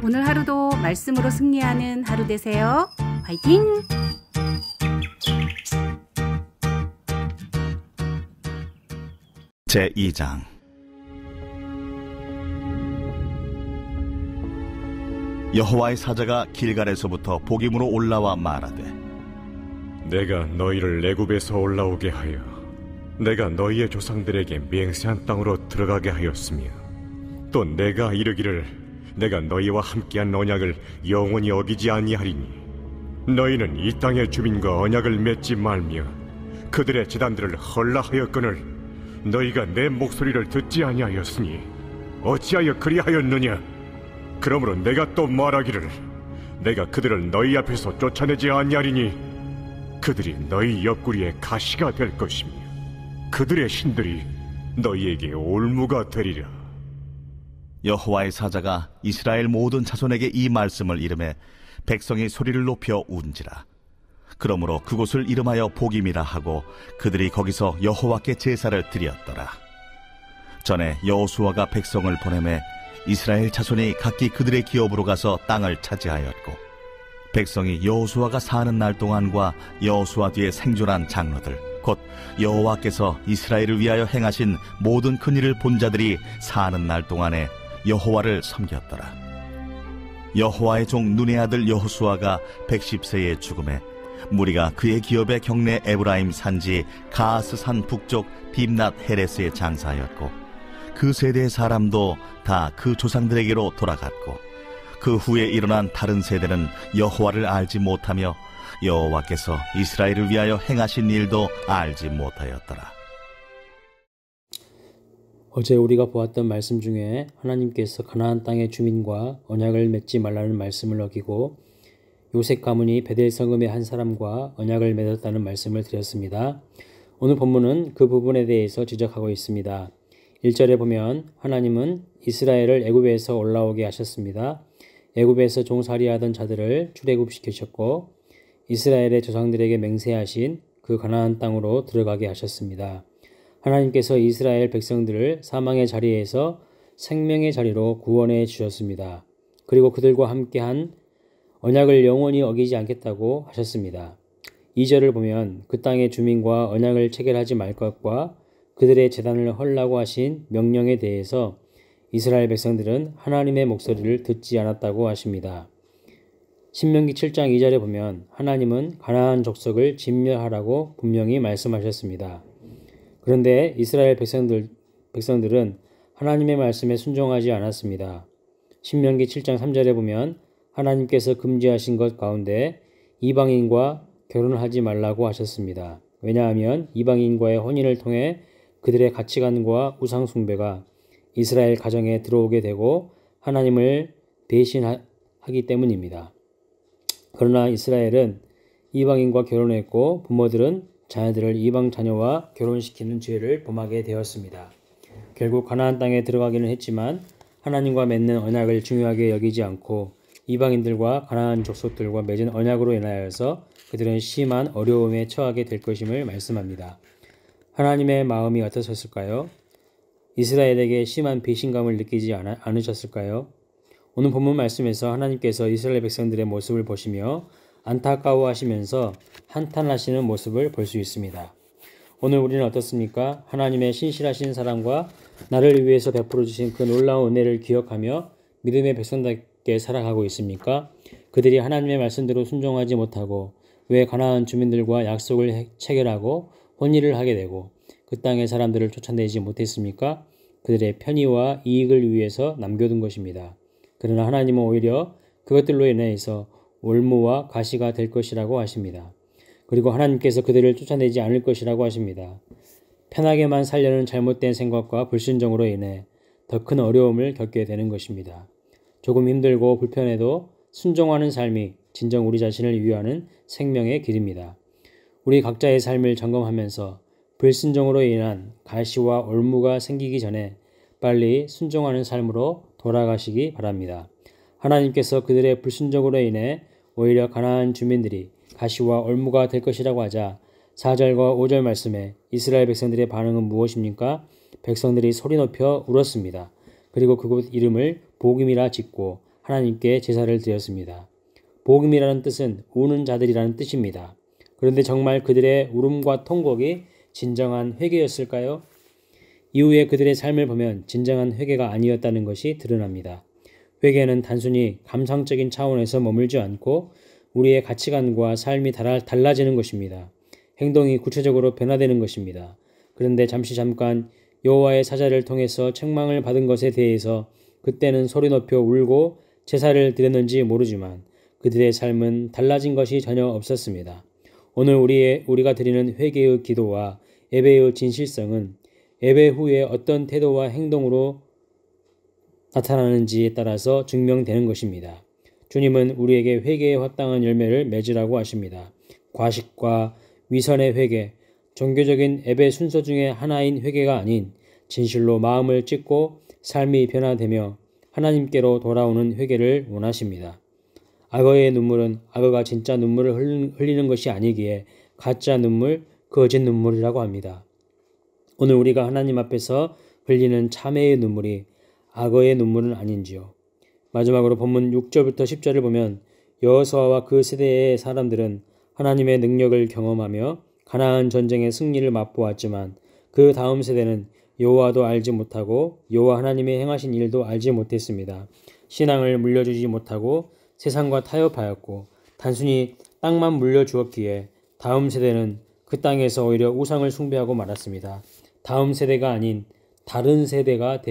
오늘 하루도 말씀으로 승리하는 하루 되세요. 화이팅! 제2장. 여호와의 사자가 길갈에서부터 복임으로 올라와 말하되, 내가 너희를 애굽에서 올라오게 하여 내가 너희의 조상들에게 맹세한 땅으로 들어가게 하였으며, 또 내가 이르기를 내가 너희와 함께한 언약을 영원히 어기지 아니하리니 너희는 이 땅의 주민과 언약을 맺지 말며 그들의 제단들을 헐라하였거늘 너희가 내 목소리를 듣지 아니하였으니 어찌하여 그리하였느냐? 그러므로 내가 또 말하기를 내가 그들을 너희 앞에서 쫓아내지 아니하리니 그들이 너희 옆구리에 가시가 될 것이며 그들의 신들이 너희에게 올무가 되리라. 여호와의 사자가 이스라엘 모든 자손에게 이 말씀을 이르매 백성이 소리를 높여 운지라. 그러므로 그곳을 이름하여 복임이라 하고 그들이 거기서 여호와께 제사를 드렸더라. 전에 여호수아가 백성을 보내매 이스라엘 자손이 각기 그들의 기업으로 가서 땅을 차지하였고, 백성이 여호수아가 사는 날 동안과 여호수아 뒤에 생존한 장로들 곧 여호와께서 이스라엘을 위하여 행하신 모든 큰 일을 본 자들이 사는 날 동안에 여호와를 섬겼더라. 여호와의 종 눈의 아들 여호수아가 110세에 죽음에 무리가 그의 기업의 경내 에브라임 산지 가스산 북쪽 딥낫 헤레스에 장사하였고, 그 세대의 사람도 다 그 조상들에게로 돌아갔고, 그 후에 일어난 다른 세대는 여호와를 알지 못하며 여호와께서 이스라엘을 위하여 행하신 일도 알지 못하였더라. 어제 우리가 보았던 말씀 중에 하나님께서 가나안 땅의 주민과 언약을 맺지 말라는 말씀을 어기고 요셉 가문이 베델 성읍의 한 사람과 언약을 맺었다는 말씀을 드렸습니다. 오늘 본문은 그 부분에 대해서 지적하고 있습니다. 1절에 보면 하나님은 이스라엘을 애굽에서 올라오게 하셨습니다. 애굽에서 종살이하던 자들을 출애굽시키셨고 이스라엘의 조상들에게 맹세하신 그 가나안 땅으로 들어가게 하셨습니다. 하나님께서 이스라엘 백성들을 사망의 자리에서 생명의 자리로 구원해 주셨습니다. 그리고 그들과 함께한 언약을 영원히 어기지 않겠다고 하셨습니다. 2절을 보면 그 땅의 주민과 언약을 체결하지 말 것과 그들의 제단을 헐라고 하신 명령에 대해서 이스라엘 백성들은 하나님의 목소리를 듣지 않았다고 하십니다. 신명기 7장 2절에 보면 하나님은 가나안 족속을 진멸하라고 분명히 말씀하셨습니다. 그런데 이스라엘 백성들은 하나님의 말씀에 순종하지 않았습니다. 신명기 7장 3절에 보면 하나님께서 금지하신 것 가운데 이방인과 결혼을 하지 말라고 하셨습니다. 왜냐하면 이방인과의 혼인을 통해 그들의 가치관과 우상 숭배가 이스라엘 가정에 들어오게 되고 하나님을 배신하기 때문입니다. 그러나 이스라엘은 이방인과 결혼했고 부모들은 자녀들을 이방 자녀와 결혼시키는 죄를 범하게 되었습니다. 결국 가나안 땅에 들어가기는 했지만 하나님과 맺는 언약을 중요하게 여기지 않고 이방인들과 가나안 족속들과 맺은 언약으로 인하여서 그들은 심한 어려움에 처하게 될 것임을 말씀합니다. 하나님의 마음이 어떠셨을까요? 이스라엘에게 심한 배신감을 느끼지 않으셨을까요? 오늘 본문 말씀에서 하나님께서 이스라엘 백성들의 모습을 보시며 안타까워하시면서 한탄하시는 모습을 볼 수 있습니다. 오늘 우리는 어떻습니까? 하나님의 신실하신 사랑과 나를 위해서 베풀어 주신 그 놀라운 은혜를 기억하며 믿음의 백성답게 살아가고 있습니까? 그들이 하나님의 말씀대로 순종하지 못하고 왜 가나안 주민들과 약속을 체결하고 혼인을 하게 되고 그 땅의 사람들을 쫓아내지 못했습니까? 그들의 편의와 이익을 위해서 남겨둔 것입니다. 그러나 하나님은 오히려 그것들로 인해서 올무와 가시가 될 것이라고 하십니다. 그리고 하나님께서 그들을 쫓아내지 않을 것이라고 하십니다. 편하게만 살려는 잘못된 생각과 불순종으로 인해 더 큰 어려움을 겪게 되는 것입니다. 조금 힘들고 불편해도 순종하는 삶이 진정 우리 자신을 위하는 생명의 길입니다. 우리 각자의 삶을 점검하면서 불순종으로 인한 가시와 올무가 생기기 전에 빨리 순종하는 삶으로 돌아가시기 바랍니다. 하나님께서 그들의 불순종으로 인해 오히려 가나안 주민들이 가시와 올무가 될 것이라고 하자 4절과 5절 말씀에 이스라엘 백성들의 반응은 무엇입니까? 백성들이 소리 높여 울었습니다. 그리고 그곳 이름을 복임이라 짓고 하나님께 제사를 드렸습니다. 복음이라는 뜻은 우는 자들이라는 뜻입니다. 그런데 정말 그들의 울음과 통곡이 진정한 회개였을까요? 이후에 그들의 삶을 보면 진정한 회개가 아니었다는 것이 드러납니다. 회개는 단순히 감상적인 차원에서 머물지 않고 우리의 가치관과 삶이 달라지는 것입니다. 행동이 구체적으로 변화되는 것입니다. 그런데 잠깐 여호와의 사자를 통해서 책망을 받은 것에 대해서 그때는 소리 높여 울고 제사를 드렸는지 모르지만 그들의 삶은 달라진 것이 전혀 없었습니다. 오늘 우리가 드리는 회개의 기도와 예배의 진실성은 예배 후에 어떤 태도와 행동으로 나타나는지에 따라서 증명되는 것입니다. 주님은 우리에게 회개에 합당한 열매를 맺으라고 하십니다. 과식과 위선의 회개, 종교적인 예배 순서 중에 하나인 회개가 아닌 진실로 마음을 찢고 삶이 변화되며 하나님께로 돌아오는 회개를 원하십니다. 악어의 눈물은 악어가 진짜 눈물을 흘리는 것이 아니기에 가짜 눈물, 거짓 눈물이라고 합니다. 오늘 우리가 하나님 앞에서 흘리는 참회의 눈물이 악어의 눈물은 아닌지요. 마지막으로 본문 6절부터 10절을 보면 여호수아와 그 세대의 사람들은 하나님의 능력을 경험하며 가나안 전쟁의 승리를 맛보았지만 그 다음 세대는 여호와도 알지 못하고 여호와 하나님의 행하신 일도 알지 못했습니다. 신앙을 물려주지 못하고 세상과 타협하였고 단순히 땅만 물려주었기에 다음 세대는 그 땅에서 오히려 우상을 숭배하고 말았습니다. 다음 세대가 아닌 다른 세대가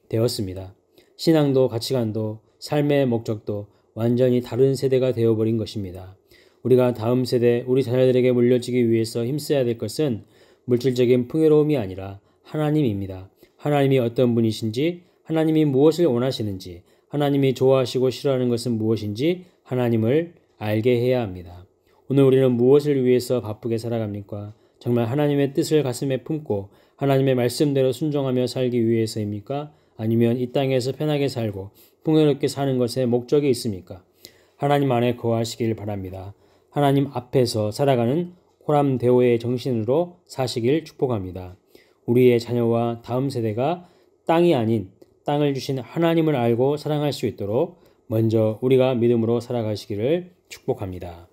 되었습니다. 신앙도 가치관도 삶의 목적도 완전히 다른 세대가 되어버린 것입니다. 우리가 다음 세대, 우리 자녀들에게 물려주기 위해서 힘써야 될 것은 물질적인 풍요로움이 아니라 하나님입니다. 하나님이 어떤 분이신지, 하나님이 무엇을 원하시는지, 하나님이 좋아하시고 싫어하는 것은 무엇인지 하나님을 알게 해야 합니다. 오늘 우리는 무엇을 위해서 바쁘게 살아갑니까? 정말 하나님의 뜻을 가슴에 품고 하나님의 말씀대로 순종하며 살기 위해서입니까? 아니면 이 땅에서 편하게 살고 풍요롭게 사는 것에 목적이 있습니까? 하나님 안에 거하시길 바랍니다. 하나님 앞에서 살아가는 호람대오의 정신으로 사시길 축복합니다. 우리의 자녀와 다음 세대가 땅이 아닌 땅을 주신 하나님을 알고 사랑할 수 있도록 먼저 우리가 믿음으로 살아가시기를 축복합니다.